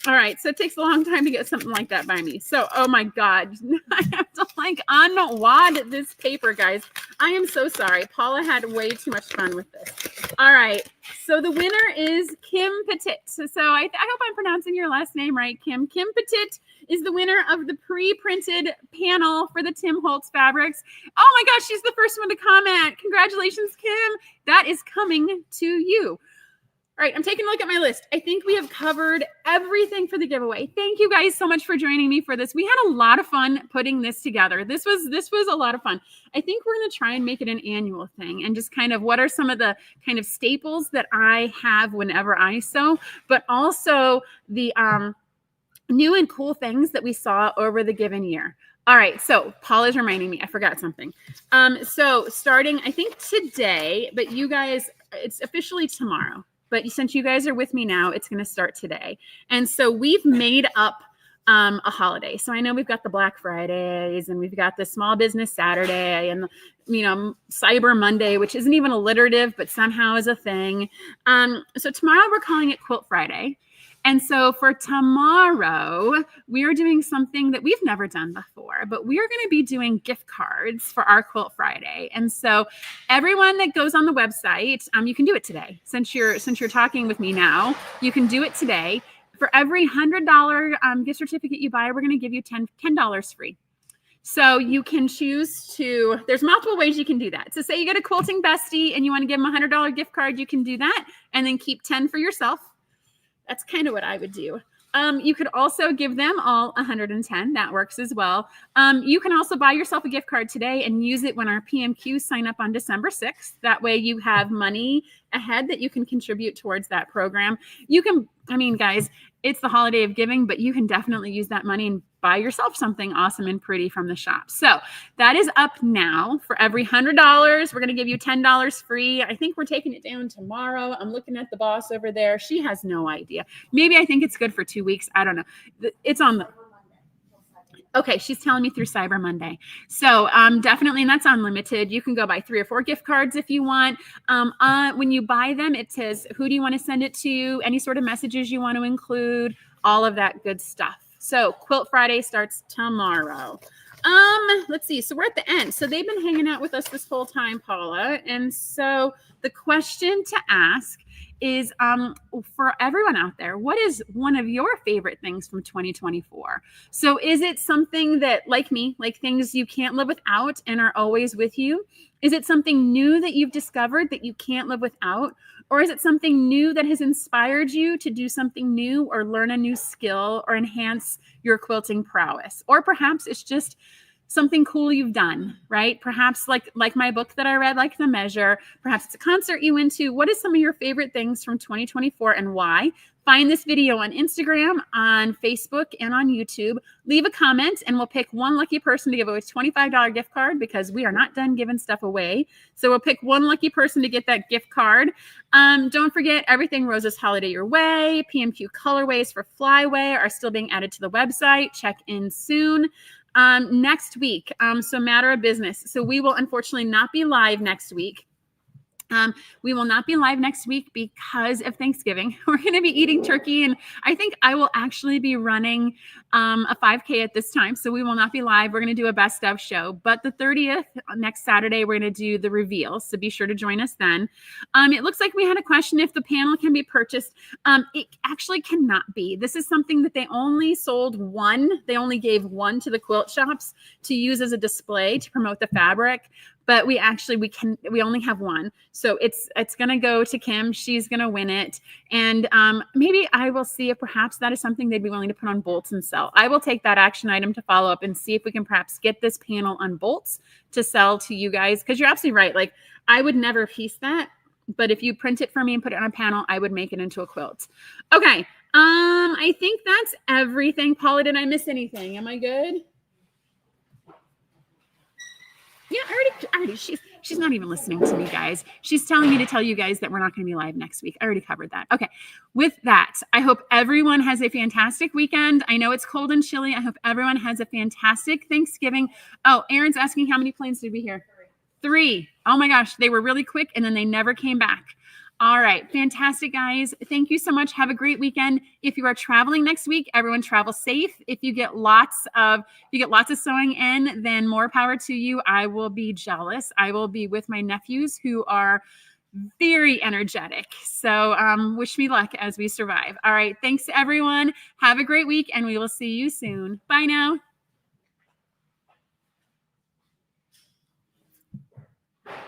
All right. So it takes a long time to get something like that by me. So, oh my God, I have to like unwad this paper, guys. I am so sorry. Paula had way too much fun with this. All right. So the winner is Kim Petit. So I hope I'm pronouncing your last name right, Kim. Kim Petit is the winner of the pre-printed panel for the Tim Holtz fabrics. Oh my gosh, she's the first one to comment. Congratulations, Kim. That is coming to you. All right, I'm taking a look at my list. I think we have covered everything for the giveaway. Thank you guys so much for joining me for this. We had a lot of fun putting this together. This was a lot of fun. I think we're going to try and make it an annual thing and just kind of what are some of the kind of staples that I have whenever I sew, but also the new and cool things that we saw over the given year. All right, so Paula's reminding me, I forgot something. So starting, I think today, but you guys, it's officially tomorrow. But since you guys are with me now, it's going to start today. And so we've made up a holiday. So I know we've got the Black Fridays and we've got the Small Business Saturday and, Cyber Monday, which isn't even alliterative, but somehow is a thing. So tomorrow we're calling it Quilt Friday. And so for tomorrow, we are doing something that we've never done before, but we are going to be doing gift cards for our Quilt Friday. And so everyone that goes on the website, you can do it today. Since you're talking with me now, you can do it today. For every $100 gift certificate you buy, we're going to give you $10 free. So you can choose to, there's multiple ways you can do that. So say you get a quilting bestie and you want to give them a $100 gift card, you can do that and then keep 10 for yourself. That's kind of what I would do. You could also give them all 110. That works as well. You can also buy yourself a gift card today and use it when our PMQs sign up on December 6th. That way you have money ahead that you can contribute towards that program. You can, guys, it's the holiday of giving, but you can definitely use that money and buy yourself something awesome and pretty from the shop. So that is up now. For every $100, we're going to give you $10 free. I think we're taking it down tomorrow. I'm looking at the boss over there. She has no idea. Maybe I think it's good for 2 weeks. I don't know. It's on the... Okay, she's telling me through Cyber Monday. So definitely, and that's unlimited. You can go buy 3 or 4 gift cards if you want. When you buy them, it says, who do you want to send it to? Any sort of messages you want to include, all of that good stuff. So Quilt Friday starts tomorrow. Let's see. So we're at the end. So they've been hanging out with us this whole time, Paula. And so the question to ask is for everyone out there, what is one of your favorite things from 2024? So is it something that, like me, like things you can't live without and are always with you? Is it something new that you've discovered that you can't live without? Or is it something new that has inspired you to do something new or learn a new skill or enhance your quilting prowess? Or perhaps it's just something cool you've done, right? Perhaps like my book that I read, like The Measure. Perhaps it's a concert you went to. What is some of your favorite things from 2024 and why? Find this video on Instagram, on Facebook, and on YouTube. Leave a comment, and we'll pick one lucky person to give away a $25 gift card because we are not done giving stuff away. So we'll pick one lucky person to get that gift card. Don't forget, Everything Roses Holiday Your Way, PMQ colorways for Flyway are still being added to the website. Check in soon. Next week, so matter of business. So we will unfortunately not be live next week. We will not be live next week because of Thanksgiving. We're going to be eating turkey, and I think I will actually be running a 5K at this time. So we will not be live. We're going to do a best of show. But the 30th, next Saturday, we're going to do the reveal. So be sure to join us then. It looks like we had a question if the panel can be purchased. It actually cannot be. This is something that they only sold one. They only gave one to the quilt shops to use as a display to promote the fabric. but we only have one. So it's going to go to Kim. She's going to win it. And maybe I will see if perhaps that is something they'd be willing to put on bolts and sell. I will take that action item to follow up and see if we can perhaps get this panel on bolts to sell to you guys. Because you're absolutely right. Like, I would never piece that, but if you print it for me and put it on a panel, I would make it into a quilt. Okay. I think that's everything. Paula, did I miss anything? Am I good? Yeah, already. She's not even listening to me, guys. She's telling me to tell you guys that we're not going to be live next week. I already covered that. Okay. With that, I hope everyone has a fantastic weekend. I know it's cold and chilly. I hope everyone has a fantastic Thanksgiving. Oh, Aaron's asking how many planes did we hear? 3. Oh my gosh, they were really quick and then they never came back. All right, fantastic, guys. Thank you so much. Have a great weekend. If you are traveling next week, everyone travel safe. If you get lots of sewing in, then more power to you. I will be jealous. I will be with my nephews who are very energetic. So wish me luck as we survive. All right, thanks everyone. Have a great week and we will see you soon. Bye now.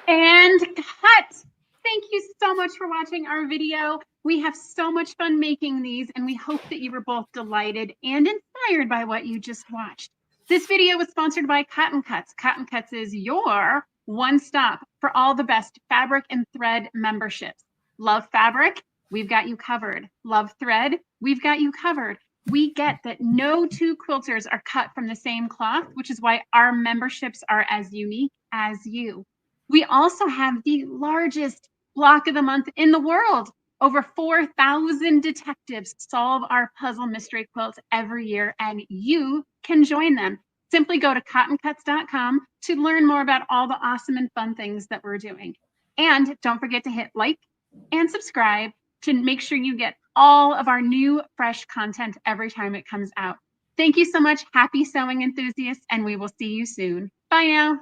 And cut. Thank you so much for watching our video. We have so much fun making these, and we hope that you were both delighted and inspired by what you just watched. This video was sponsored by Cotton Cuts. Cotton Cuts is your one stop for all the best fabric and thread memberships. Love fabric? We've got you covered. Love thread? We've got you covered. We get that no 2 quilters are cut from the same cloth, which is why our memberships are as unique as you. We also have the largest block of the month in the world. Over 4,000 detectives solve our puzzle mystery quilts every year, and you can join them. Simply go to cottoncuts.com to learn more about all the awesome and fun things that we're doing. And don't forget to hit like and subscribe to make sure you get all of our new fresh content every time it comes out. Thank you so much. Happy sewing enthusiasts, and we will see you soon. Bye now.